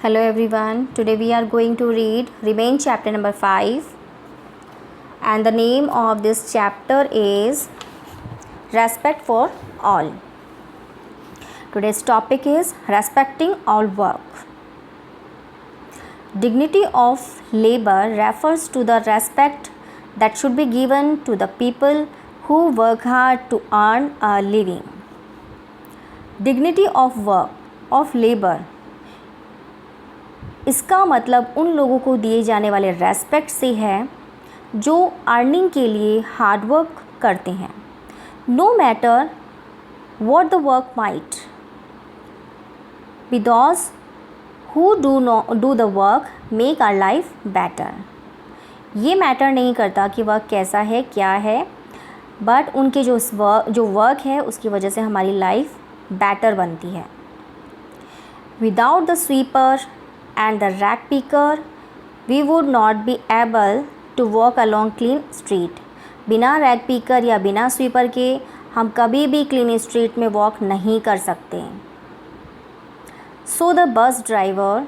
Hello everyone. Today we are going to read Remain chapter number 5, and the name of this chapter is Respect for All. Today's topic is respecting all work. Dignity of labor refers to the respect that should be given to the people who work hard to earn a living. Dignity of work, of labor, इसका मतलब उन लोगों को दिए जाने वाले respect से है जो अर्निंग के लिए हार्ड वर्क करते हैं. No matter what the work might be, those who do the work make our life better. ये मैटर नहीं करता कि वर्क कैसा है, क्या है, बट उनके जो वर्क है उसकी वजह से हमारी लाइफ बेटर बनती है. Without the sweeper and the rag picker, we would not be able to walk along clean street. बिना रैग पिकर या बिना स्वीपर के हम कभी भी क्लीन स्ट्रीट में वॉक नहीं कर सकते. So the bus driver,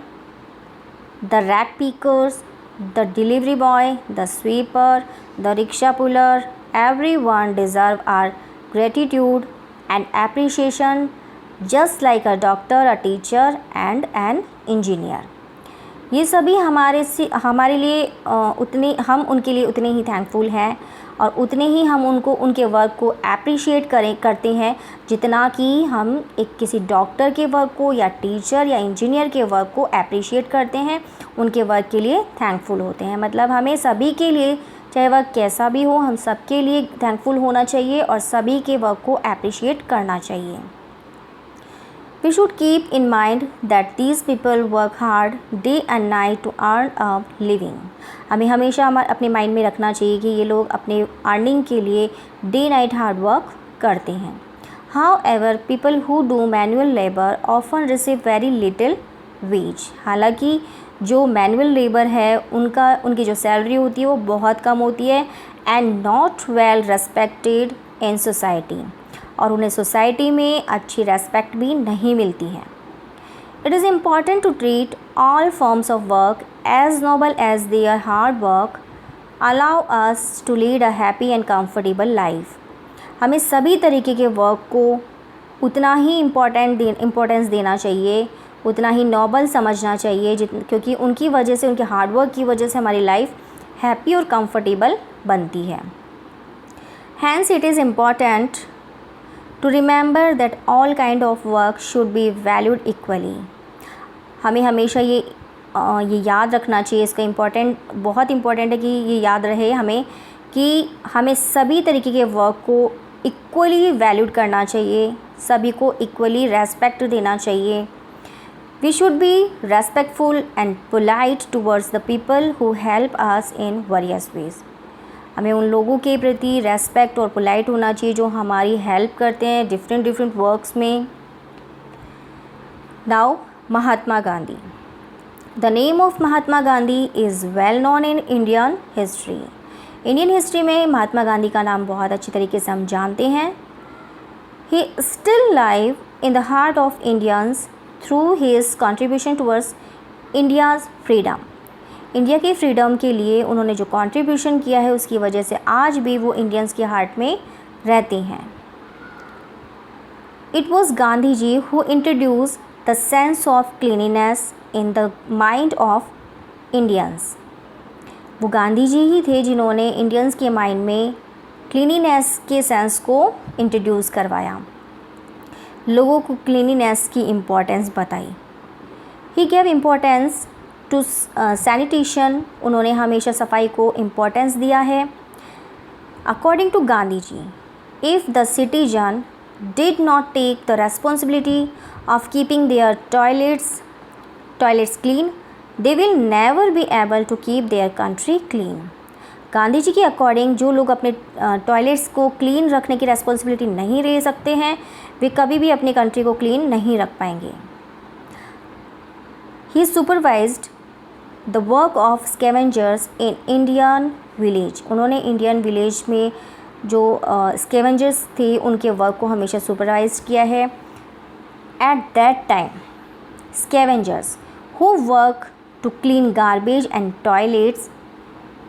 the rag pickers, the delivery boy, the sweeper, the rickshaw puller, everyone deserve our gratitude and appreciation, just like a doctor, a teacher and an engineer. ये सभी हमारे लिए हम उनके लिए उतने ही थैंकफुल हैं और उतने ही हम उनके वर्क को अप्रिशिएट करते हैं जितना कि हम किसी डॉक्टर के वर्क को या टीचर या इंजीनियर के वर्क को अप्रिशिएट करते हैं, उनके वर्क के लिए थैंकफुल होते हैं. मतलब हमें सभी के लिए, चाहे वर्क कैसा भी हो, हम सबके लिए थैंकफुल होना चाहिए और सभी के वर्क को अप्रिशिएट करना चाहिए. We should keep in mind that these people work hard day and night to earn a living. हमें हमेशा अपने माइंड में रखना चाहिए कि ये लोग अपने अर्निंग के लिए डे नाइट हार्ड वर्क करते हैं. However, people who do manual labor often receive very little wage. हालांकि जो मैनुअल लेबर है उनकी जो सैलरी होती है वो बहुत कम होती है and not well respected in society. और उन्हें सोसाइटी में अच्छी रेस्पेक्ट भी नहीं मिलती है. It is important to treat all forms of work as noble as their hard work allow us to lead a happy and comfortable life. हमें सभी तरीके के वर्क को उतना ही इम्पोर्टेंस देना चाहिए, उतना ही नोबल समझना चाहिए क्योंकि उनकी वजह से, उनके हार्ड वर्क की वजह से हमारी लाइफ हैप्पी और कंफर्टेबल बनती है. Hence it is important to remember that all kind of work should be valued equally. हमें हमेशा ये याद रखना चाहिए, इसका बहुत इम्पोर्टेंट है कि ये याद रहे हमें कि हमें सभी तरीके के वर्क को इक्वली वैल्यूड करना चाहिए, सभी को इक्वली रेस्पेक्ट देना चाहिए. We should be respectful and polite towards the people who help us in various ways. हमें उन लोगों के प्रति रेस्पेक्ट और पोलाइट होना चाहिए जो हमारी हेल्प करते हैं डिफरेंट वर्क्स में. Now Mahatma Gandhi. The name of Mahatma Gandhi is well known in Indian history. Indian history में महात्मा गांधी का नाम बहुत अच्छी तरीके से हम जानते हैं. He still live in the heart of Indians through his contribution towards India's freedom. India के फ्रीडम के लिए उन्होंने जो कंट्रीब्यूशन किया है उसकी वजह से आज भी वो इंडियंस के हार्ट में रहते हैं. It was Gandhi ji who introduce the sense of cleanliness in the mind of Indians. वो गांधी जी ही थे जिन्होंने इंडियंस के माइंड में क्लीनिनेस के सेंस को इंट्रोड्यूस करवाया, लोगों को क्लीनिनेस की इम्पोर्टेंस बताई. He gave importance to sanitation. उन्होंने हमेशा सफाई को इम्पोर्टेंस दिया है. According to Gandhi ji, if the citizen did not take the responsibility of keeping their toilets clean, they will never be able to keep their country clean. Gandhi ji के according जो लोग अपने टॉयलेट्स को क्लीन रखने की रेस्पॉन्सिबिलिटी नहीं ले सकते हैं, वे कभी भी अपनी कंट्री को क्लीन नहीं रख पाएंगे. He supervised the work of scavengers in Indian village. उन्होंने इंडियन विलेज में जो स्कैवेंजर्स थे उनके वर्क को हमेशा सुपरवाइज किया है. At that time scavengers who work to clean garbage and toilets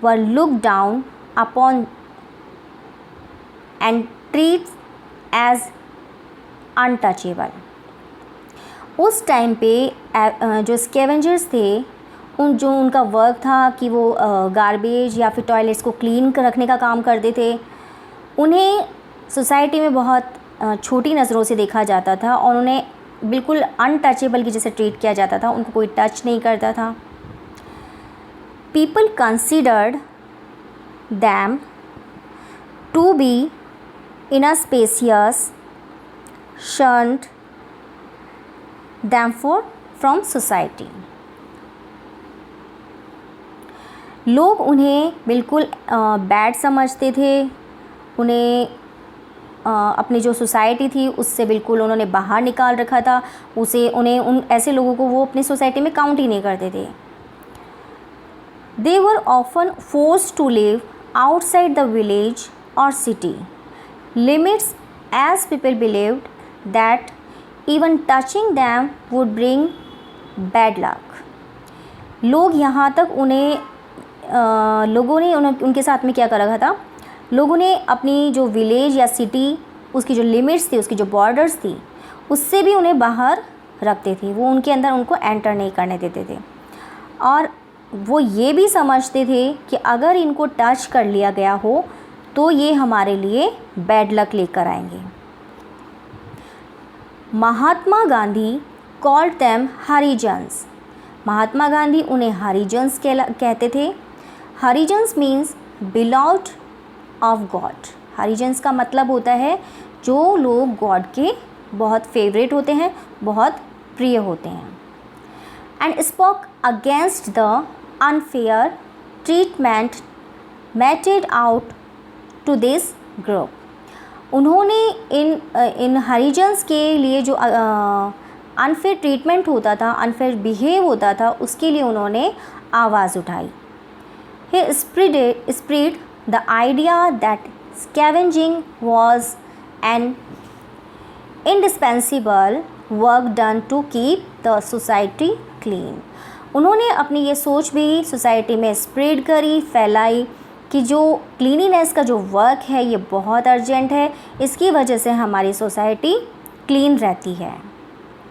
were looked down upon and treated as untouchable. उस टाइम पे जो स्कैवेंजर्स थे, जो उनका वर्क था कि वो गार्बेज या फिर टॉयलेट्स को क्लीन रखने का काम करते थे, उन्हें सोसाइटी में बहुत छोटी नज़रों से देखा जाता था और उन्हें बिल्कुल अनटचेबल की जैसे ट्रीट किया जाता था, उनको कोई टच नहीं करता था. People considered them to be inauspicious, shunned them from society. लोग उन्हें बिल्कुल बैड समझते थे, उन्हें अपनी जो सोसाइटी थी उससे बिल्कुल उन्होंने बाहर निकाल रखा था. उन ऐसे लोगों को वो अपनी सोसाइटी में काउंट ही नहीं करते थे. They were often forced to live outside the village और city limits, as people believed that even touching them would bring bad luck. लोग यहाँ तक लोगों ने उनके साथ में क्या कर रखा था, लोगों ने अपनी जो विलेज या सिटी, उसकी जो लिमिट्स थी, उसकी जो बॉर्डर्स थी, उससे भी उन्हें बाहर रखते थे. वो उनके अंदर उनको एंटर नहीं करने देते थे और वो ये भी समझते थे कि अगर इनको टच कर लिया गया हो तो ये हमारे लिए बैड लक लेकर आएंगे. Mahatma Gandhi called them Harijans. महात्मा गांधी उन्हें हरिजन्स कहते थे. Harijans means beloved of God. Harijans का मतलब होता है जो लोग गॉड के बहुत फेवरेट होते हैं, बहुत प्रिय होते हैं. And spoke against the unfair treatment meted out to this group. उन्होंने इन हरिजन्स के लिए जो अनफेयर ट्रीटमेंट होता था, अनफेयर बिहेव होता था, उसके लिए उन्होंने आवाज़ उठाई. ही spread the idea that scavenging was an indispensable work done to keep the society clean. उन्होंने अपनी ये सोच भी सोसाइटी में स्प्रेड करी, फैलाई कि जो क्लीनिनेस का जो वर्क है ये बहुत अर्जेंट है, इसकी वजह से हमारी सोसाइटी क्लीन रहती है.